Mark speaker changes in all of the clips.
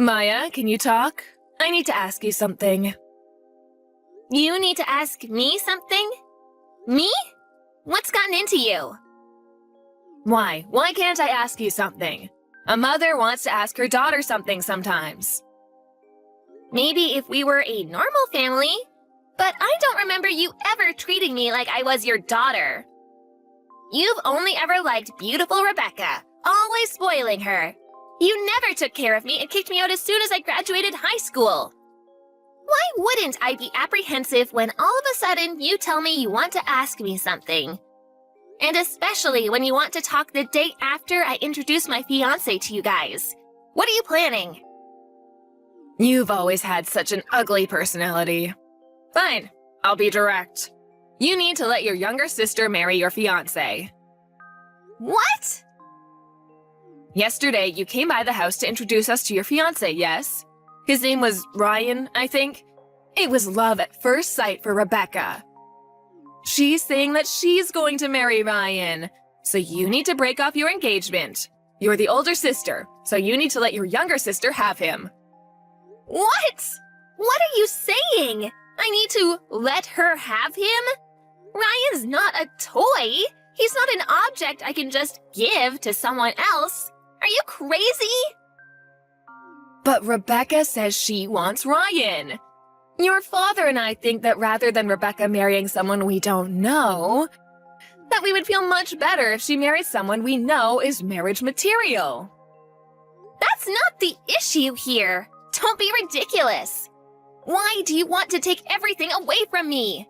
Speaker 1: Maya, can you talk? I need to ask you something.
Speaker 2: You need to ask me something? Me? What's gotten into you?
Speaker 1: Why? Why can't I ask you something? A mother wants to ask her daughter something sometimes.
Speaker 2: Maybe if we were a normal family, but I don't remember you ever treating me like I was your daughter. You've only ever liked beautiful Rebecca, always spoiling her. You never took care of me and kicked me out as soon as I graduated high school. Why wouldn't I be apprehensive when all of a sudden you tell me you want to ask me something? And especially when you want to talk the day after I introduce my fiancé to you guys. What are you planning?
Speaker 1: You've always had such an ugly personality. Fine, I'll be direct. You need to let your younger sister marry your fiancé.
Speaker 2: What?
Speaker 1: Yesterday, you came by the house to introduce us to your fiancé, yes? His name was Ryan, I think. It was love at first sight for Rebecca. She's saying that she's going to marry Ryan, so you need to break off your engagement. You're the older sister, so you need to let your younger sister have him.
Speaker 2: What? What are you saying? I need to let her have him? Ryan's not a toy. He's not an object I can just give to someone else. Are you crazy?
Speaker 1: But Rebecca says she wants Ryan. Your father and I think that rather than Rebecca marrying someone we don't know, that we would feel much better if she married someone we know is marriage material.
Speaker 2: That's not the issue here. Don't be ridiculous. Why do you want to take everything away from me?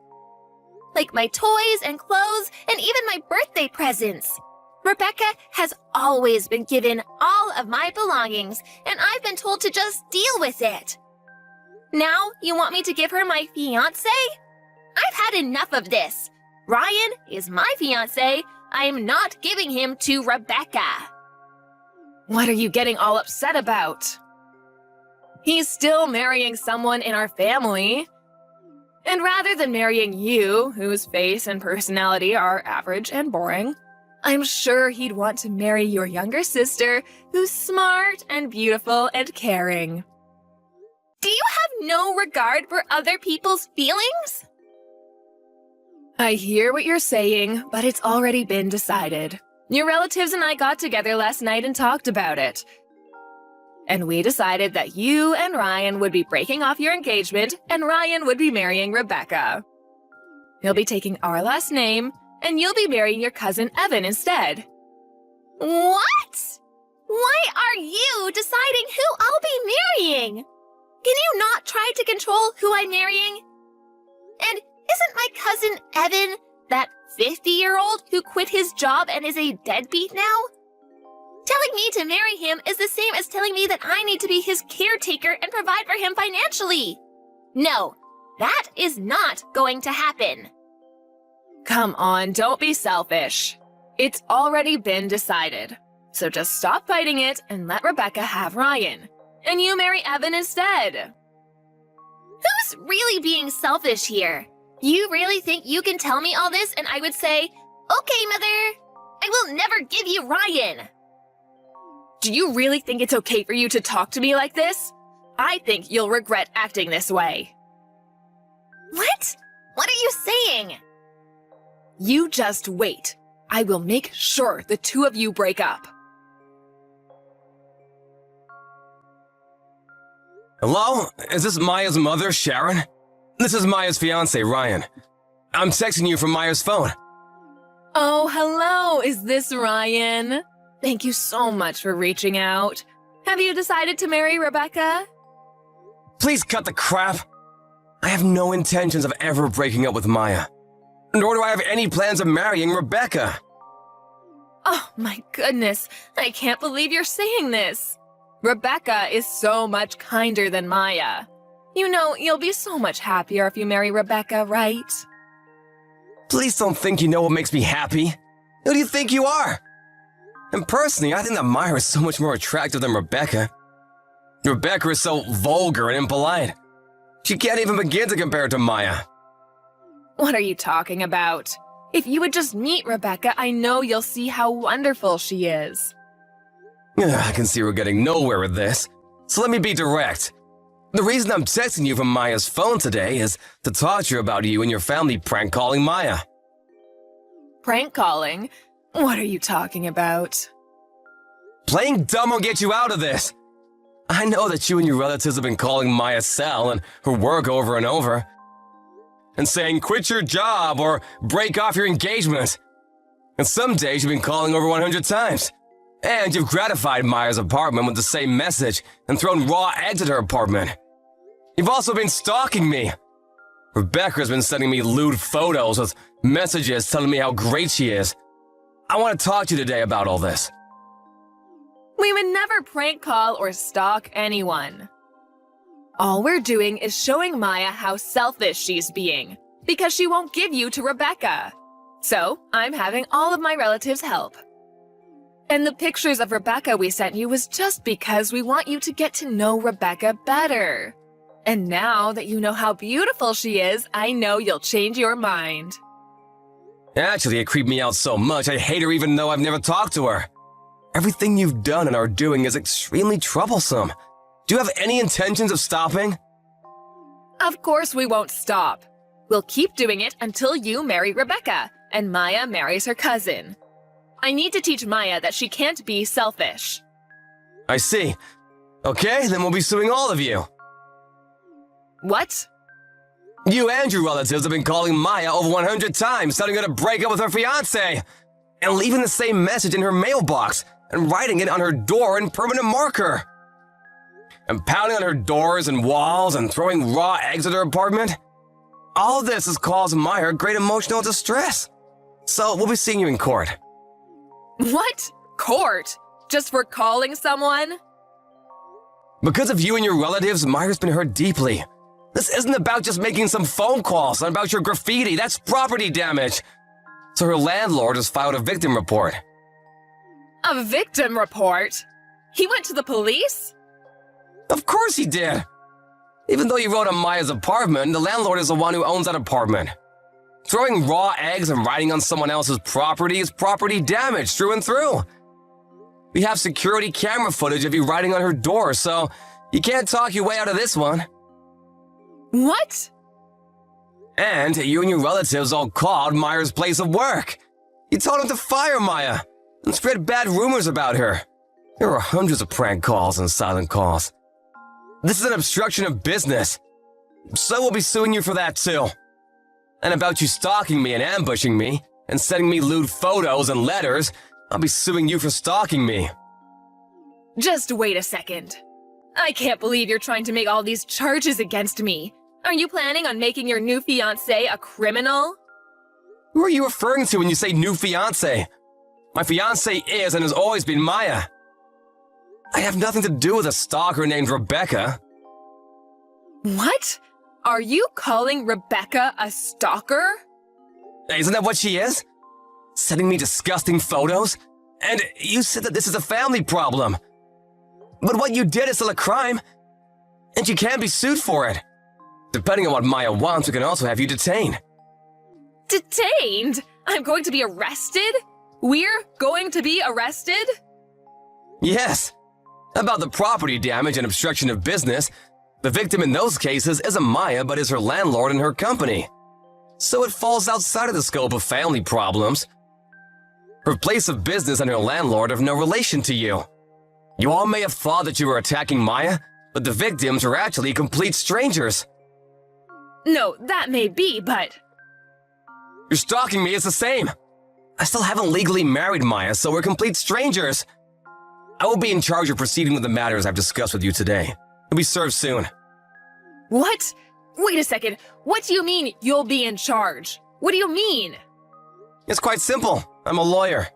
Speaker 2: Like my toys and clothes and even my birthday presents. Rebecca has always been given all of my belongings, and I've been told to just deal with it. Now you want me to give her my fiancé? I've had enough of this. Ryan is my fiancé. I am not giving him to Rebecca.
Speaker 1: What are you getting all upset about? He's still marrying someone in our family. And rather than marrying you, whose face and personality are average and boring, I'm sure he'd want to marry your younger sister, who's smart and beautiful and caring.
Speaker 2: Do you have no regard for other people's feelings?
Speaker 1: I hear what you're saying, but it's already been decided. Your relatives and I got together last night and talked about it. And we decided that you and Ryan would be breaking off your engagement, and Ryan would be marrying Rebecca. He'll be taking our last name, and you'll be marrying your cousin Evan instead.
Speaker 2: What? Why are you deciding who I'll be marrying? Can you not try to control who I'm marrying? And isn't my cousin Evan that 50-year-old who quit his job and is a deadbeat now? Telling me to marry him is the same as telling me that I need to be his caretaker and provide for him financially. No, that is not going to happen.
Speaker 1: Come on, don't be selfish. It's already been decided. So just stop fighting it and let Rebecca have Ryan. And you marry Evan instead.
Speaker 2: Who's really being selfish here? You really think you can tell me all this and I would say, okay, mother, I will never give you Ryan.
Speaker 1: Do you really think it's okay for you to talk to me like this? I think you'll regret acting this way.
Speaker 2: What? What are you saying?
Speaker 1: You just wait. I will make sure the two of you break up.
Speaker 3: Hello? Is this Maya's mother, Sharon? This is Maya's fiancé, Ryan. I'm texting you from Maya's phone.
Speaker 1: Oh, hello. Is this Ryan? Thank you so much for reaching out. Have you decided to marry Rebecca?
Speaker 3: Please cut the crap. I have no intentions of ever breaking up with Maya. Nor do I have any plans of marrying Rebecca.
Speaker 1: Oh my goodness, I can't believe you're saying this. Rebecca is so much kinder than Maya. You know, you'll be so much happier if you marry Rebecca, right?
Speaker 3: Please don't think you know what makes me happy. Who do you think you are? And personally, I think that Maya is so much more attractive than Rebecca. Rebecca is so vulgar and impolite. She can't even begin to compare to Maya.
Speaker 1: What are you talking about? If you would just meet Rebecca, I know you'll see how wonderful she is.
Speaker 3: I can see we're getting nowhere with this. So let me be direct. The reason I'm texting you from Maya's phone today is to talk to you about you and your family prank calling Maya.
Speaker 1: Prank calling? What are you talking about?
Speaker 3: Playing dumb will get you out of this. I know that you and your relatives have been calling Maya Sal and her work over and over, and saying quit your job or break off your engagement. And some days you've been calling over 100 times. And you've gratified Maya's apartment with the same message and thrown raw eggs at her apartment. You've also been stalking me. Rebecca's been sending me lewd photos with messages telling me how great she is. I want to talk to you today about all this.
Speaker 1: We would never prank call or stalk anyone. All we're doing is showing Maya how selfish she's being, because she won't give you to Rebecca. So, I'm having all of my relatives help. And the pictures of Rebecca we sent you was just because we want you to get to know Rebecca better. And now that you know how beautiful she is, I know you'll change your mind.
Speaker 3: Actually, it creeped me out so much I hate her even though I've never talked to her. Everything you've done and are doing is extremely troublesome. Do you have any intentions of stopping?
Speaker 1: Of course we won't stop. We'll keep doing it until you marry Rebecca and Maya marries her cousin. I need to teach Maya that she can't be selfish.
Speaker 3: I see. Okay, then we'll be suing all of you.
Speaker 1: What?
Speaker 3: You and your relatives have been calling Maya over 100 times, telling her to break up with her fiancé, and leaving the same message in her mailbox and writing it on her door in permanent marker. And pounding on her doors and walls and throwing raw eggs at her apartment. All this has caused Maya great emotional distress. So we'll be seeing you in court.
Speaker 1: What? Court? Just for calling someone?
Speaker 3: Because of you and your relatives, Maya's been hurt deeply. This isn't about just making some phone calls, and about your graffiti. That's property damage. So her landlord has filed a victim report.
Speaker 1: A victim report? He went to the police?
Speaker 3: Of course he did. Even though you wrote on Maya's apartment, the landlord is the one who owns that apartment. Throwing raw eggs and writing on someone else's property is property damage through and through. We have security camera footage of you writing on her door, so you can't talk your way out of this one.
Speaker 1: What?
Speaker 3: And you and your relatives all called Maya's place of work. You told them to fire Maya and spread bad rumors about her. There were hundreds of prank calls and silent calls. This is an obstruction of business. So we'll be suing you for that too. And about you stalking me and ambushing me and sending me lewd photos and letters, I'll be suing you for stalking me.
Speaker 1: Just wait a second. I can't believe you're trying to make all these charges against me. Are you planning on making your new fiancé a criminal?
Speaker 3: Who are you referring to when you say new fiancé? My fiancé is and has always been Maya. I have nothing to do with a stalker named Rebecca.
Speaker 1: What? Are you calling Rebecca a stalker?
Speaker 3: Isn't that what she is? Sending me disgusting photos? And you said that this is a family problem. But what you did is still a crime, and you can be sued for it. Depending on what Maya wants, we can also have you detained.
Speaker 1: Detained? I'm going to be arrested? We're going to be arrested?
Speaker 3: Yes. About the property damage and obstruction of business, the victim in those cases isn't Maya but is her landlord and her company. So it falls outside of the scope of family problems. Her place of business and her landlord have no relation to you. You all may have thought that you were attacking Maya, but the victims are actually complete strangers.
Speaker 1: No, that may be, but...
Speaker 3: You're stalking me, it's the same. I still haven't legally married Maya, so we're complete strangers. I will be in charge of proceeding with the matters I've discussed with you today. You'll be served soon.
Speaker 1: What? Wait a second. What do you mean, you'll be in charge? What do you mean?
Speaker 3: It's quite simple. I'm a lawyer.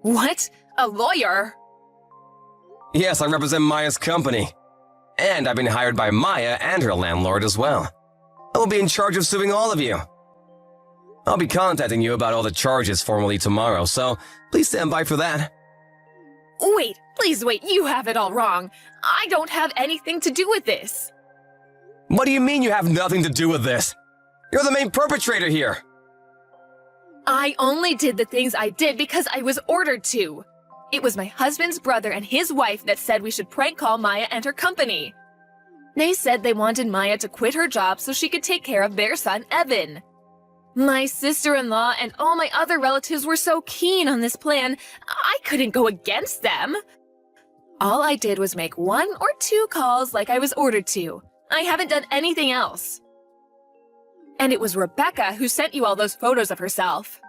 Speaker 1: What? A lawyer?
Speaker 3: Yes, I represent Maya's company. And I've been hired by Maya and her landlord as well. I will be in charge of suing all of you. I'll be contacting you about all the charges formally tomorrow, so please stand by for that.
Speaker 1: Wait, please wait, you have it all wrong. I don't have anything to do with this.
Speaker 3: What do you mean you have nothing to do with this? You're the main perpetrator here.
Speaker 1: I only did the things I did because I was ordered to. It was my husband's brother and his wife that said we should prank call Maya and her company. They said they wanted Maya to quit her job so she could take care of their son, Evan. My sister-in-law and all my other relatives were so keen on this plan, I couldn't go against them. All I did was make 1 or 2 calls like I was ordered to. I haven't done anything else. And it was Rebecca who sent you all those photos of herself.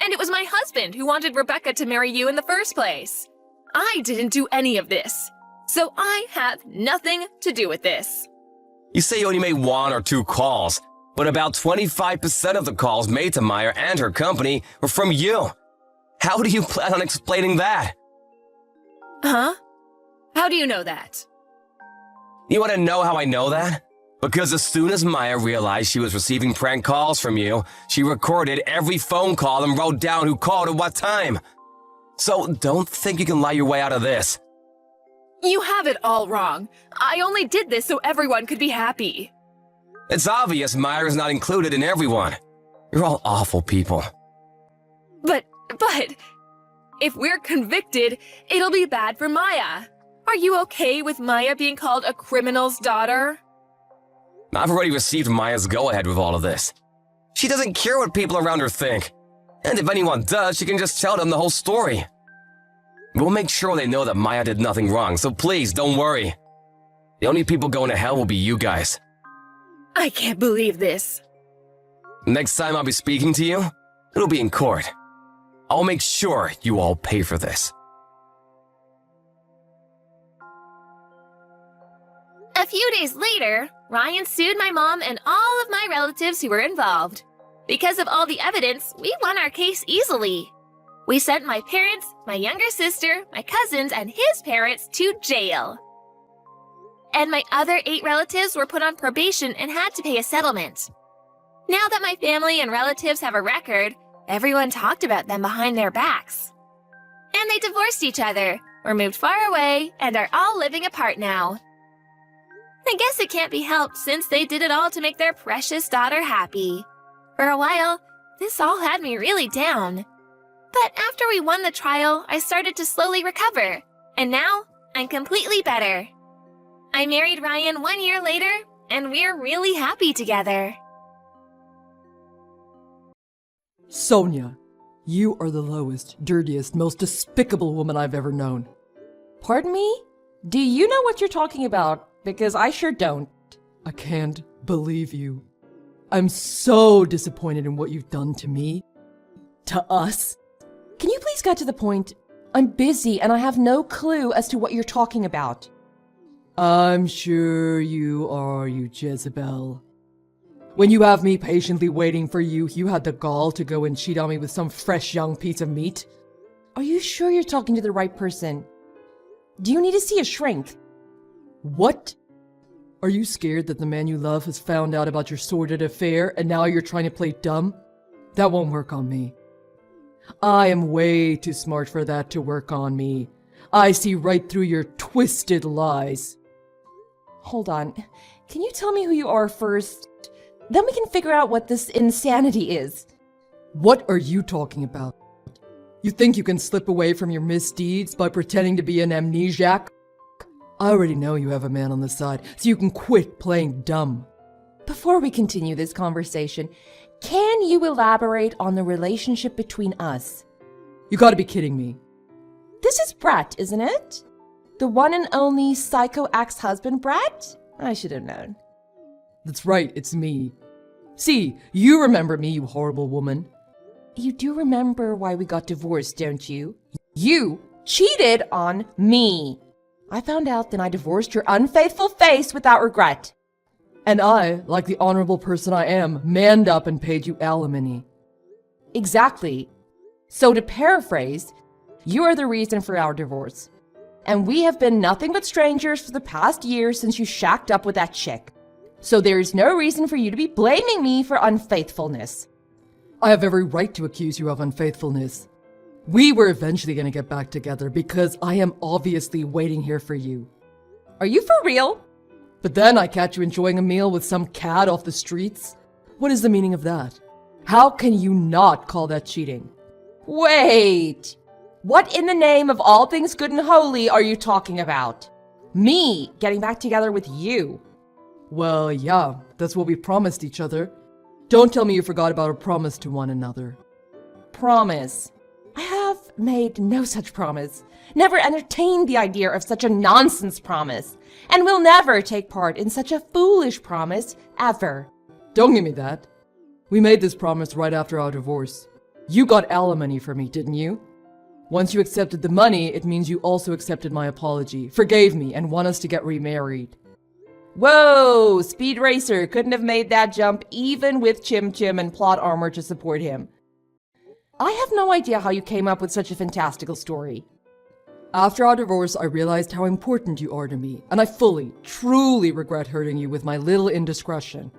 Speaker 1: And it was my husband who wanted Rebecca to marry you in the first place. I didn't do any of this. So I have nothing to do with this.
Speaker 3: You say you only made 1 or 2 calls, but about 25% of the calls made to Maya and her company were from you. How do you plan on explaining that?
Speaker 1: Huh? How do you know that?
Speaker 3: You want to know how I know that? Because as soon as Maya realized she was receiving prank calls from you, she recorded every phone call and wrote down who called at what time. So don't think you can lie your way out of this.
Speaker 1: You have it all wrong. I only did this so everyone could be happy.
Speaker 3: It's obvious Maya is not included in everyone. You're all awful people.
Speaker 1: But, if we're convicted, it'll be bad for Maya. Are you okay with Maya being called a criminal's daughter?
Speaker 3: I've already received Maya's go-ahead with all of this. She doesn't care what people around her think. And if anyone does, she can just tell them the whole story. We'll make sure they know that Maya did nothing wrong, so please don't worry. The only people going to hell will be you guys.
Speaker 1: I can't believe this.
Speaker 3: Next time I'll be speaking to you, it'll be in court. I'll make sure you all pay for this.
Speaker 2: A few days later, Ryan sued my mom and all of my relatives who were involved. Because of all the evidence, we won our case easily. We sent my parents, my younger sister, my cousins, and his parents to jail. And my other 8 relatives were put on probation and had to pay a settlement. Now that my family and relatives have a record, everyone talked about them behind their backs. And they divorced each other, or moved far away, and are all living apart now. I guess it can't be helped since they did it all to make their precious daughter happy. For a while, this all had me really down. But after we won the trial, I started to slowly recover, and now I'm completely better. I married Ryan 1 year later, and we're really happy together.
Speaker 4: Sonia, you are the lowest, dirtiest, most despicable woman I've ever known.
Speaker 5: Pardon me? Do you know what you're talking about? Because I sure don't.
Speaker 4: I can't believe you. I'm so disappointed in what you've done to me. To us.
Speaker 5: Can you please get to the point? I'm busy and I have no clue as to what you're talking about.
Speaker 4: I'm sure you are, you Jezebel. When you have me patiently waiting for you, you had the gall to go and cheat on me with some fresh young piece of meat.
Speaker 5: Are you sure you're talking to the right person? Do you need to see a shrink?
Speaker 4: What? Are you scared that the man you love has found out about your sordid affair and now you're trying to play dumb? That won't work on me. I am way too smart for that to work on me. I see right through your twisted lies.
Speaker 5: Hold on. Can you tell me who you are first? Then we can figure out what this insanity is.
Speaker 4: What are you talking about? You think you can slip away from your misdeeds by pretending to be an amnesiac? I already know you have a man on the side, so you can quit playing dumb.
Speaker 5: Before we continue this conversation, can you elaborate on the relationship between us?
Speaker 4: You gotta be kidding me.
Speaker 5: This is Brett, isn't it? The one and only psycho ex-husband, Brett? I should have known.
Speaker 4: That's right, it's me. See, you remember me, you horrible woman.
Speaker 5: You do remember why we got divorced, don't you? You cheated on me. I found out, then I divorced your unfaithful face without regret.
Speaker 4: And I, like the honorable person I am, manned up and paid you alimony.
Speaker 5: Exactly. So to paraphrase, you are the reason for our divorce. And we have been nothing but strangers for the past year since you shacked up with that chick. So there is no reason for you to be blaming me for unfaithfulness.
Speaker 4: I have every right to accuse you of unfaithfulness. We were eventually going to get back together because I am obviously waiting here for you.
Speaker 5: Are you for real?
Speaker 4: But then I catch you enjoying a meal with some cat off the streets. What is the meaning of that? How can you not call that cheating?
Speaker 5: Wait! What in the name of all things good and holy are you talking about? Me getting back together with you?
Speaker 4: Well, yeah, that's what we promised each other. Don't tell me you forgot about our promise to one another.
Speaker 5: Promise. I have made no such promise, never entertained the idea of such a nonsense promise, and will never take part in such a foolish promise ever.
Speaker 4: Don't give me that. We made this promise right after our divorce. You got alimony for me, didn't you? Once you accepted the money, it means you also accepted my apology, forgave me, and want us to get remarried.
Speaker 5: Whoa! Speed Racer couldn't have made that jump even with Chim Chim and plot armor to support him. I have no idea how you came up with such a fantastical story.
Speaker 4: After our divorce, I realized how important you are to me, and I fully, truly regret hurting you with my little indiscretion.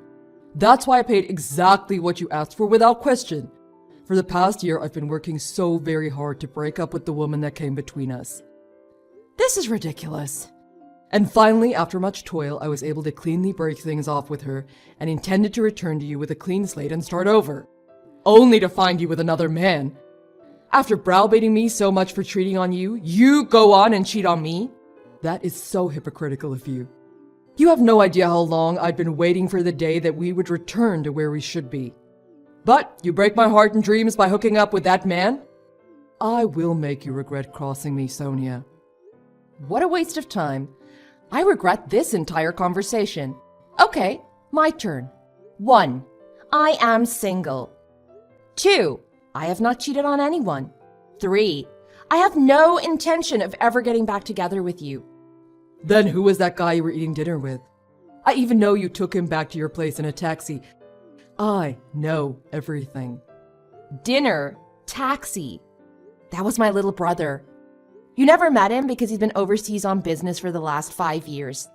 Speaker 4: That's why I paid exactly what you asked for without question. For the past year, I've been working so very hard to break up with the woman that came between us. This is ridiculous. And finally, after much toil, I was able to cleanly break things off with her and intended to return to you with a clean slate and start over. Only to find you with another man. After browbeating me so much for cheating on you, you go on and cheat on me? That is so hypocritical of you. You have no idea how long I'd been waiting for the day that we would return to where we should be. But you break my heart and dreams by hooking up with that man? I will make you regret crossing me, Sonia.
Speaker 5: What a waste of time. I regret this entire conversation. Okay, my turn. 1. I am single. 2. I have not cheated on anyone. 3. I have no intention of ever getting back together with you.
Speaker 4: Then who was that guy you were eating dinner with? I even know you took him back to your place in a taxi. I know everything.
Speaker 5: Dinner, taxi. That was my little brother. You never met him because he's been overseas on business for the last 5 years.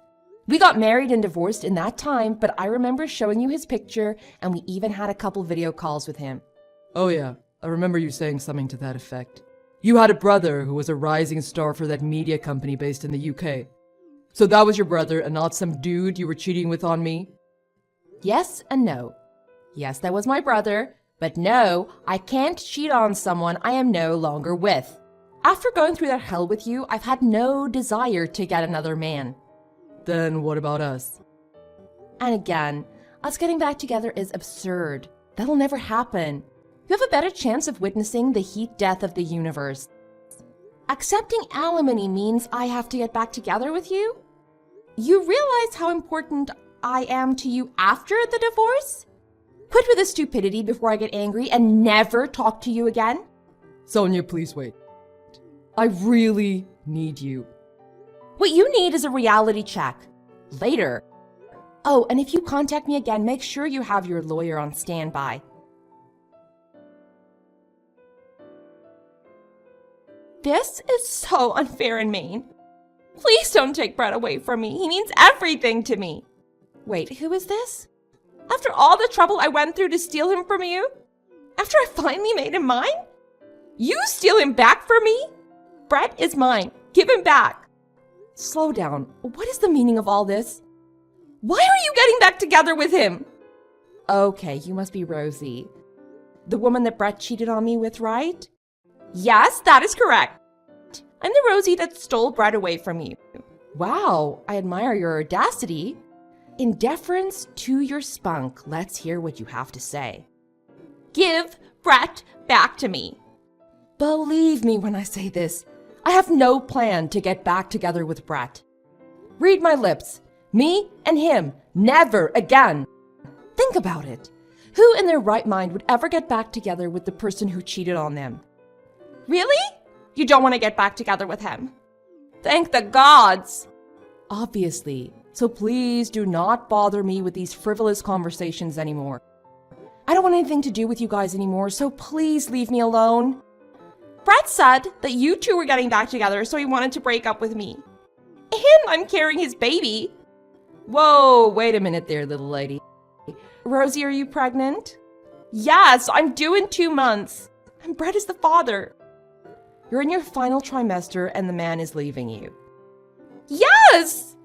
Speaker 5: We got married and divorced in that time, but I remember showing you his picture, and we even had a couple video calls with him.
Speaker 4: Oh yeah, I remember you saying something to that effect. You had a brother who was a rising star for that media company based in the UK. So that was your brother and not some dude you were cheating with on me?
Speaker 5: Yes and no. Yes, that was my brother, but no, I can't cheat on someone I am no longer with. After going through that hell with you, I've had no desire to get another man.
Speaker 4: Then what about us?
Speaker 5: And again, us getting back together is absurd. That'll never happen. You have a better chance of witnessing the heat death of the universe. Accepting alimony means I have to get back together with you? You realize how important I am to you after the divorce? Quit with the stupidity before I get angry and never talk to you again?
Speaker 4: Sonia, please wait. I really need you.
Speaker 5: What you need is a reality check. Later. Oh, and if you contact me again, make sure you have your lawyer on standby. This is so unfair and mean. Please don't take Brett away from me. He means everything to me. Wait, who is this? After all the trouble I went through to steal him from you? After I finally made him mine? You steal him back from me? Brett is mine. Give him back. Slow down. What is the meaning of all this? Why are you getting back together with him? Okay, you must be Rosie. The woman that Brett cheated on me with, right? Yes, that is correct. I'm the Rosie that stole Brett away from you. Wow, I admire your audacity. In deference to your spunk, let's hear what you have to say. Give Brett back to me. Believe me when I say this, I have no plan to get back together with Brett. Read my lips. Me and him, never again. Think about it. Who in their right mind would ever get back together with the person who cheated on them? Really? You don't want to get back together with him? Thank the gods! Obviously. So please do not bother me with these frivolous conversations anymore. I don't want anything to do with you guys anymore, so please leave me alone. Brett said that you two were getting back together, so he wanted to break up with me. And I'm carrying his baby. Whoa, wait a minute there, little lady. Rosie, are you pregnant? Yes, I'm due in 2 months. And Brett is the father. You're in your final trimester and the man is leaving you. Yes!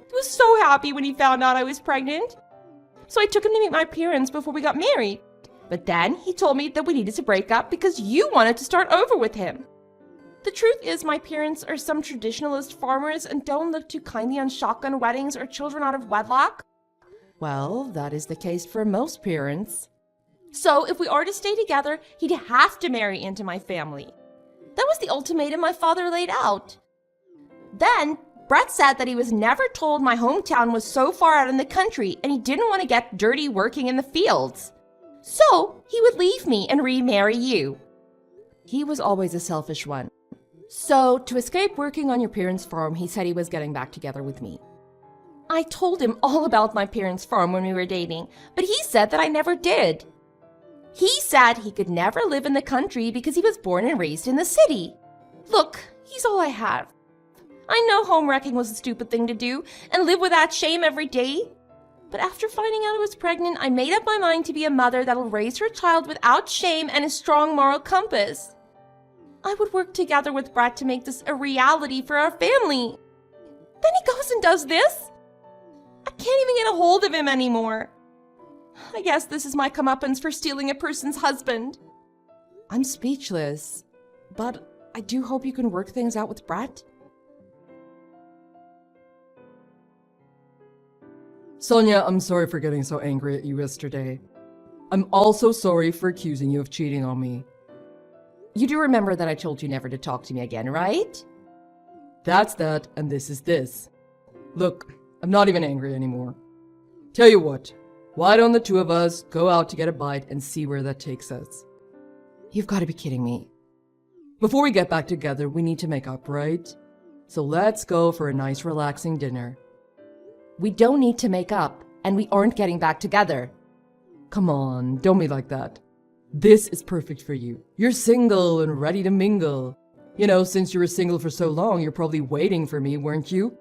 Speaker 5: He was so happy when he found out I was pregnant. So I took him to meet my parents before we got married. But then he told me that we needed to break up because you wanted to start over with him. The truth is, my parents are some traditionalist farmers and don't look too kindly on shotgun weddings or children out of wedlock. Well, that is the case for most parents. So, if we are to stay together, he'd have to marry into my family. That was the ultimatum my father laid out. Then, Brett said that he was never told my hometown was so far out in the country and he didn't want to get dirty working in the fields. So, he would leave me and remarry you. He was always a selfish one. So, to escape working on your parents' farm, he said he was getting back together with me. I told him all about my parents' farm when we were dating, but he said that I never did. He said he could never live in the country because he was born and raised in the city. Look, he's all I have. I know home wrecking was a stupid thing to do and live with that shame every day. But after finding out I was pregnant, I made up my mind to be a mother that'll raise her child without shame and a strong moral compass. I would work together with Brett to make this a reality for our family. Then he goes and does this? I can't even get a hold of him anymore. I guess this is my comeuppance for stealing a person's husband. I'm speechless, but I do hope you can work things out with Brett.
Speaker 4: Sonia, I'm sorry for getting so angry at you yesterday. I'm also sorry for accusing you of cheating on me.
Speaker 5: You do remember that I told you never to talk to me again, right?
Speaker 4: That's that, and this is this. Look, I'm not even angry anymore. Tell you what, why don't the two of us go out to get a bite and see where that takes us?
Speaker 5: You've got to be kidding me.
Speaker 4: Before we get back together, we need to make up, right? So let's go for a nice relaxing dinner.
Speaker 5: We don't need to make up, and we aren't getting back together.
Speaker 4: Come on, don't be like that. This is perfect for you. You're single and ready to mingle. You know, since you were single for so long, you're probably waiting for me, weren't you?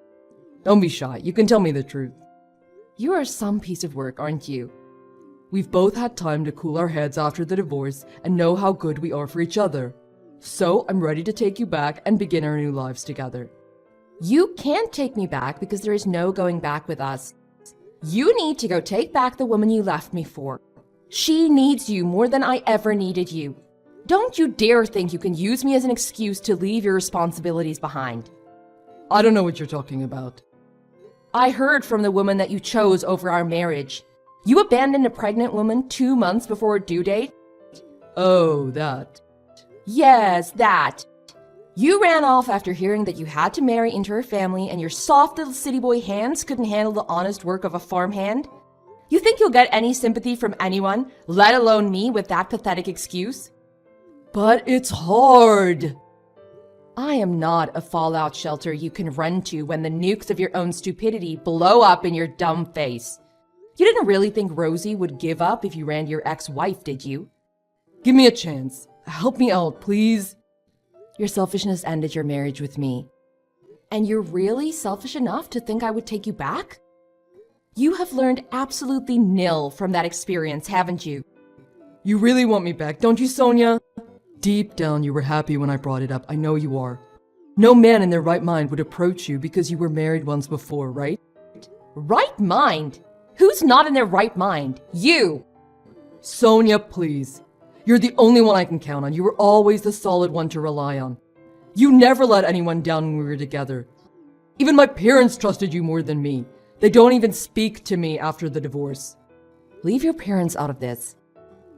Speaker 4: Don't be shy, you can tell me the truth.
Speaker 5: You are some piece of work, aren't you?
Speaker 4: We've both had time to cool our heads after the divorce and know how good we are for each other. So I'm ready to take you back and begin our new lives together.
Speaker 5: You can't take me back because there is no going back with us. You need to go take back the woman you left me for. She needs you more than I ever needed you. Don't you dare think you can use me as an excuse to leave your responsibilities behind.
Speaker 4: I don't know what you're talking about.
Speaker 5: I heard from the woman that you chose over our marriage. You abandoned a pregnant woman 2 months before her due date?
Speaker 4: Oh, that.
Speaker 5: Yes, that. You ran off after hearing that you had to marry into her family and your soft little city boy hands couldn't handle the honest work of a farmhand? You think you'll get any sympathy from anyone, let alone me, with that pathetic excuse?
Speaker 4: But it's hard.
Speaker 5: I am not a fallout shelter you can run to when the nukes of your own stupidity blow up in your dumb face. You didn't really think Rosie would give up if you ran to your ex-wife, did you?
Speaker 4: Give me a chance. Help me out, please.
Speaker 5: Your selfishness ended your marriage with me. And you're really selfish enough to think I would take you back? You have learned absolutely nil from that experience, haven't you?
Speaker 4: You really want me back, don't you, Sonia? Deep down, you were happy when I brought it up. I know you are. No man in their right mind would approach you because you were married once before, right?
Speaker 5: Right mind? Who's not in their right mind? You!
Speaker 4: Sonia, please. You're the only one I can count on. You were always the solid one to rely on. You never let anyone down when we were together. Even my parents trusted you more than me. They don't even speak to me after the divorce.
Speaker 5: Leave your parents out of this.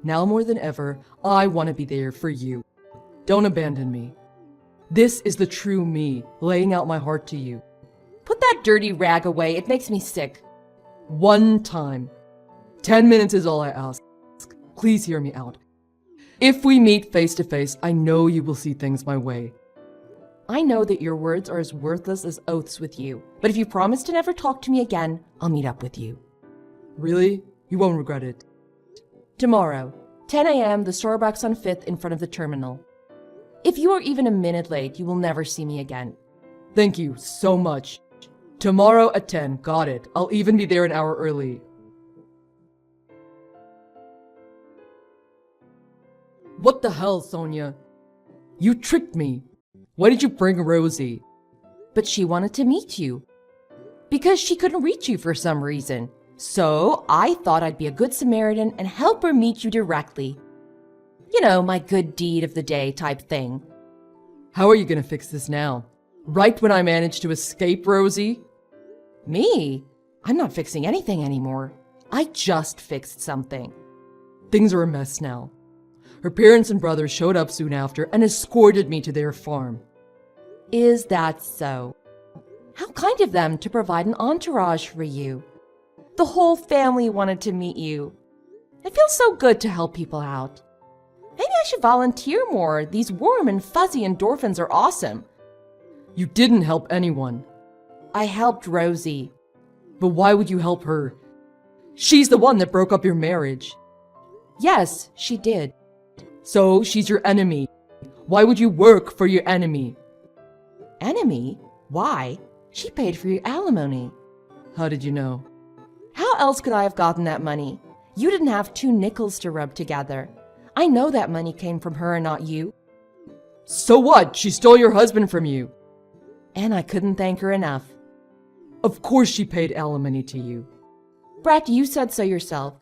Speaker 4: Now more than ever, I want to be there for you. Don't abandon me. This is the true me, laying out my heart to you.
Speaker 5: Put that dirty rag away. It makes me sick.
Speaker 4: One time. 10 minutes is all I ask. Please hear me out. If we meet face to face, I know you will see things my way.
Speaker 5: I know that your words are as worthless as oaths with you, but if you promise to never talk to me again, I'll meet up with you.
Speaker 4: Really? You won't regret it.
Speaker 5: Tomorrow, 10 a.m., the Starbucks on 5th in front of the terminal. If you are even a minute late, you will never see me again.
Speaker 4: Thank you so much. Tomorrow at 10, got it. I'll even be there an hour early. What the hell, Sonia? You tricked me. Why did you bring Rosie?
Speaker 5: But she wanted to meet you. Because she couldn't reach you for some reason. So I thought I'd be a good Samaritan and help her meet you directly. You know, my good deed of the day type thing.
Speaker 4: How are you gonna fix this now? Right when I managed to escape, Rosie?
Speaker 5: Me? I'm not fixing anything anymore. I just fixed something.
Speaker 4: Things are a mess now. Her parents and brothers showed up soon after and escorted me to their farm.
Speaker 5: Is that so? How kind of them to provide an entourage for you. The whole family wanted to meet you. It feels so good to help people out. Maybe I should volunteer more. These warm and fuzzy endorphins are awesome.
Speaker 4: You didn't help anyone.
Speaker 5: I helped Rosie.
Speaker 4: But why would you help her? She's the one that broke up your marriage.
Speaker 5: Yes, she did.
Speaker 4: So she's your enemy. Why would you work for your enemy?
Speaker 5: Enemy? Why? She paid for your alimony.
Speaker 4: How did you know?
Speaker 5: How else could I have gotten that money? You didn't have 2 nickels to rub together. I know that money came from her and not you.
Speaker 4: So what? She stole your husband from you.
Speaker 5: And I couldn't thank her enough.
Speaker 4: Of course she paid alimony to you.
Speaker 5: Brett, you said so yourself.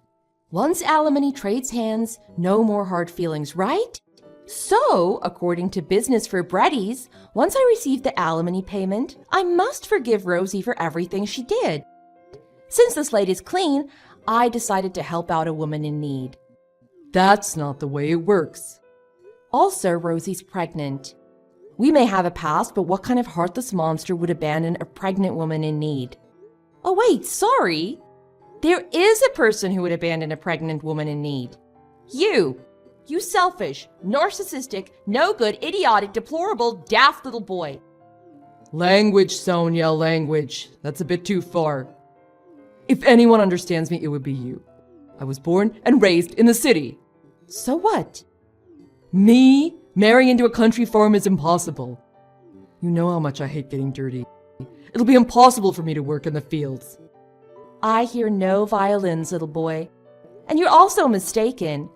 Speaker 5: Once alimony trades hands, no more hard feelings, right? So, according to Business for Breadies, once I receive the alimony payment, I must forgive Rosie for everything she did. Since the slate is clean, I decided to help out a woman in need.
Speaker 4: That's not the way it works.
Speaker 5: Also, Rosie's pregnant. We may have a past, but what kind of heartless monster would abandon a pregnant woman in need? Oh wait, sorry. There is a person who would abandon a pregnant woman in need. You. You selfish, narcissistic, no good, idiotic, deplorable, daft little boy.
Speaker 4: Language, Sonia, language. That's a bit too far. If anyone understands me, it would be you. I was born and raised in the city.
Speaker 5: So what?
Speaker 4: Me marrying into a country farm is impossible. You know how much I hate getting dirty. It'll be impossible for me to work in the fields.
Speaker 5: I hear no violins, little boy. And you're also mistaken.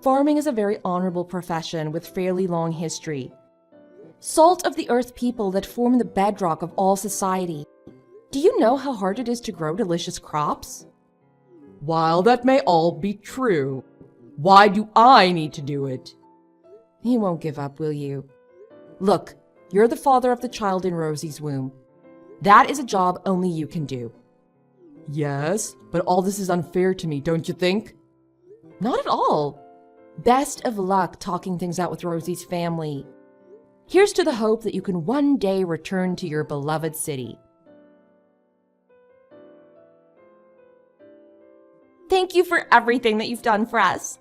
Speaker 5: Farming is a very honorable profession with fairly long history. Salt of the earth people that form the bedrock of all society. Do you know how hard it is to grow delicious crops?
Speaker 4: While that may all be true, why do I need to do it?
Speaker 5: You won't give up, will you? Look, you're the father of the child in Rosie's womb. That is a job only you can do.
Speaker 4: Yes, but all this is unfair to me, don't you think?
Speaker 5: Not at all. Best of luck talking things out with Rosie's family. Here's to the hope that you can one day return to your beloved city. Thank you for everything that you've done for us.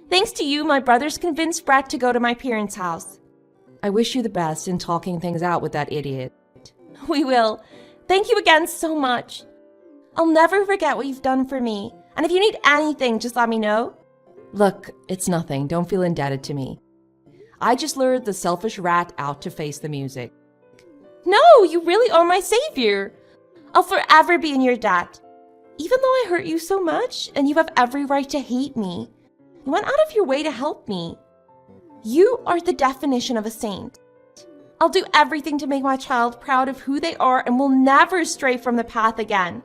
Speaker 5: Thanks to you, my brothers convinced Brett to go to my parents' house. I wish you the best in talking things out with that idiot. We will. Thank you again so much. I'll never forget what you've done for me. And if you need anything, just let me know. Look, it's nothing. Don't feel indebted to me. I just lured the selfish rat out to face the music. No, you really are my savior. I'll forever be in your debt. Even though I hurt you so much, and you have every right to hate me, you went out of your way to help me. You are the definition of a saint. I'll do everything to make my child proud of who they are and will never stray from the path again.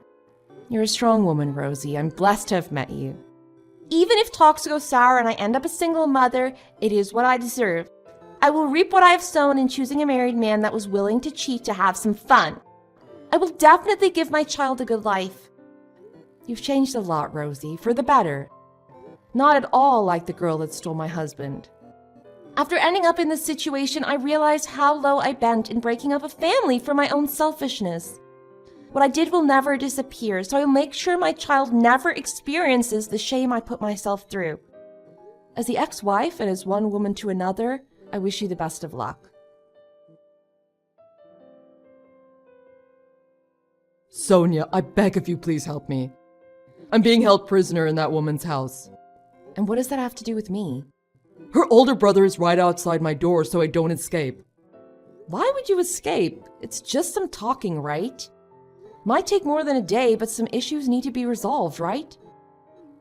Speaker 5: You're a strong woman, Rosie. I'm blessed to have met you. Even if talks go sour and I end up a single mother, it is what I deserve. I will reap what I have sown in choosing a married man that was willing to cheat to have some fun. I will definitely give my child a good life. You've changed a lot, Rosie, for the better. Not at all like the girl that stole my husband. After ending up in this situation, I realized how low I bent in breaking up a family for my own selfishness. What I did will never disappear, so I will make sure my child never experiences the shame I put myself through. As the ex-wife and as one woman to another, I wish you the best of luck.
Speaker 4: Sonia, I beg of you, please help me. I'm being held prisoner in that woman's house.
Speaker 5: And what does that have to do with me?
Speaker 4: Her older brother is right outside my door, so I don't escape.
Speaker 5: Why would you escape? It's just some talking, right? Might take more than a day, but some issues need to be resolved, right?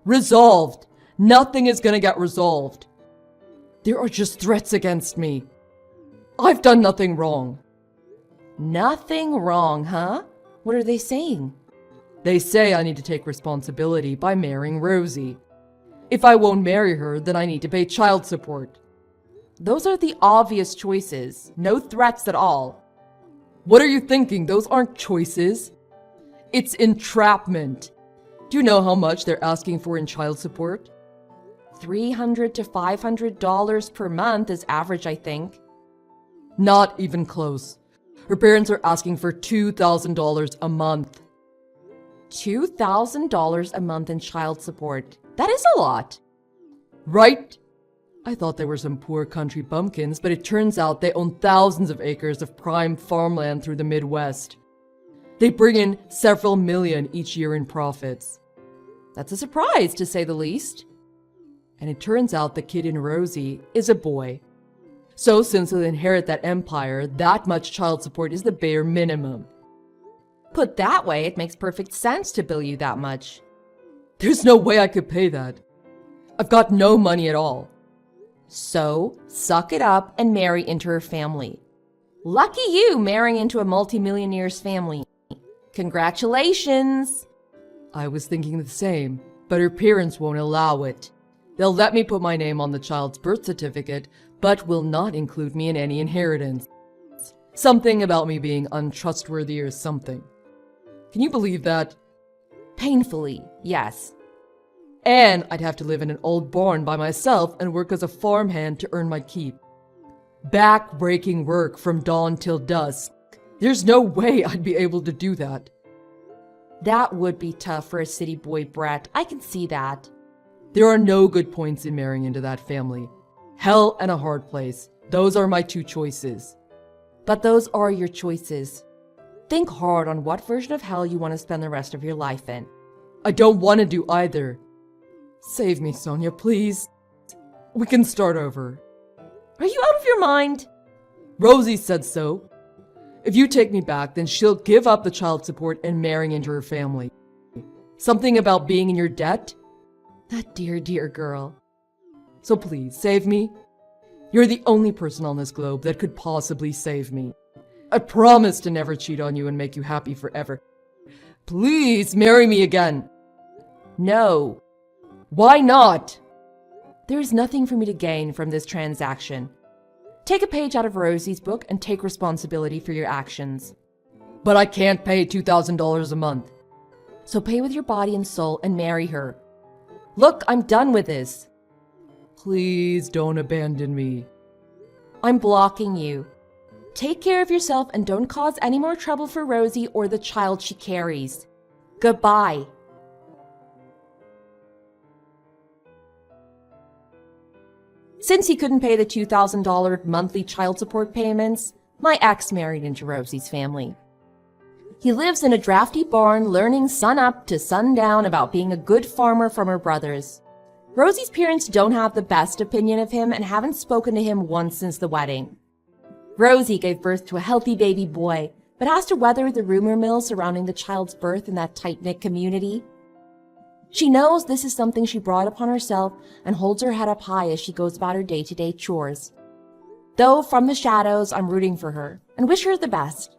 Speaker 4: Resolved! Nothing is gonna get resolved. There are just threats against me. I've done nothing wrong.
Speaker 5: Nothing wrong, huh? What are they saying?
Speaker 4: They say I need to take responsibility by marrying Rosie. If I won't marry her, then I need to pay child support.
Speaker 5: Those are the obvious choices. No threats at all.
Speaker 4: What are you thinking? Those aren't choices. It's entrapment. Do you know how much they're asking for in child support?
Speaker 5: $300 to $500 per month is average, I think.
Speaker 4: Not even close. Her parents are asking for $2,000 a month.
Speaker 5: $2,000 a month in child support. That is a lot.
Speaker 4: Right? I thought they were some poor country bumpkins, but it turns out they own thousands of acres of prime farmland through the Midwest. They bring in several million each year in profits.
Speaker 5: That's a surprise, to say the least.
Speaker 4: And it turns out the kid in Rosie is a boy. So since they'll inherit that empire, that much child support is the bare minimum.
Speaker 5: Put that way, it makes perfect sense to bill you that much.
Speaker 4: There's no way I could pay that. I've got no money at all.
Speaker 5: So, suck it up and marry into her family. Lucky you marrying into a multimillionaire's family. Congratulations!
Speaker 4: I was thinking the same, but her parents won't allow it. They'll let me put my name on the child's birth certificate, but will not include me in any inheritance. Something about me being untrustworthy or something. Can you believe that?
Speaker 5: Painfully, yes.
Speaker 4: And I'd have to live in an old barn by myself and work as a farmhand to earn my keep. Back-breaking work from dawn till dusk. There's no way I'd be able to do that.
Speaker 5: That would be tough for a city boy, Brett. I can see that.
Speaker 4: There are no good points in marrying into that family. Hell and a hard place. Those are my two choices.
Speaker 5: But those are your choices. Think hard on what version of hell you want to spend the rest of your life in.
Speaker 4: I don't want to do either. Save me, Sonia, please. We can start over.
Speaker 5: Are you out of your mind?
Speaker 4: Rosie said so. If you take me back, then she'll give up the child support and marrying into her family. Something about being in your debt?
Speaker 5: That dear, dear girl.
Speaker 4: So please, save me. You're the only person on this globe that could possibly save me. I promise to never cheat on you and make you happy forever. Please marry me again.
Speaker 5: No.
Speaker 4: Why not?
Speaker 5: There's nothing for me to gain from this transaction. Take a page out of Rosie's book and take responsibility for your actions.
Speaker 4: But I can't pay $2,000 a month.
Speaker 5: So pay with your body and soul and marry her. Look, I'm done with this.
Speaker 4: Please don't abandon me.
Speaker 5: I'm blocking you. Take care of yourself and don't cause any more trouble for Rosie or the child she carries. Goodbye. Since he couldn't pay the $2,000 monthly child support payments, my ex married into Rosie's family. He lives in a drafty barn learning sun up to sundown about being a good farmer from her brothers. Rosie's parents don't have the best opinion of him and haven't spoken to him once since the wedding. Rosie gave birth to a healthy baby boy, but has to weather the rumor mill surrounding the child's birth in that tight-knit community. She knows this is something she brought upon herself and holds her head up high as she goes about her day-to-day chores. Though from the shadows, I'm rooting for her and wish her the best.